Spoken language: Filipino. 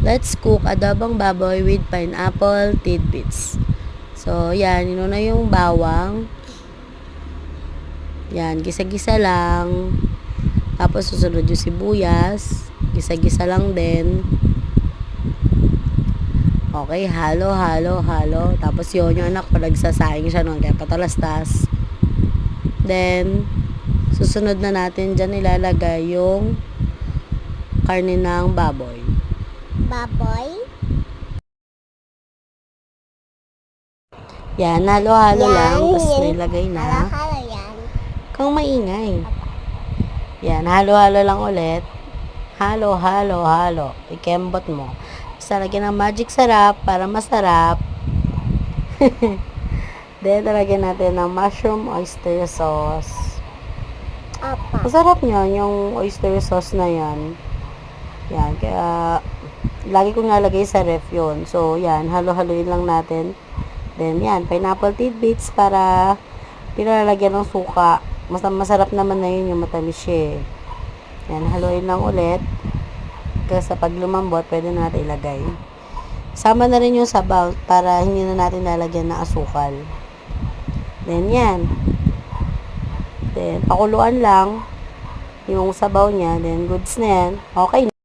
Let's cook adobong baboy with pineapple tidbits. So, yan. Inuna yung bawang. Yan. Gisa-gisa lang. Tapos, susunod yung sibuyas. Gisa-gisa lang din. Okay. Halo, halo, halo. Tapos, yun. Yung anak ko, nagsasaing siya nun. Kaya patalastas. Then, susunod na natin dyan ilalagay yung karne ng baboy. Yan, halo-halo lang. Tapos nilagay na. Halo-halo yan. Kung maingay. Yan, halo-halo lang ulit. Halo, halo, halo. Ikembot mo. Basta lagyan ng magic sarap para masarap. Then, lagyan natin ng mushroom oyster sauce. Apa. Masarap nyo, yung oyster sauce na yan. Yan, kaya lagi kong nalagay sa ref yun. So, yan, halo-haloin lang natin. Then, yan, pineapple tidbits para pinalagyan ng suka. Masarap naman na yun yung matamis siya. Yan, haluin lang ulit. Kasi pag lumambot, pwede na natin ilagay. Sama na rin yung sabaw para hindi na natin lalagyan ng asukal. Then, yan. Then, pakuluan lang yung sabaw niya. Then, goods na yan. Okay.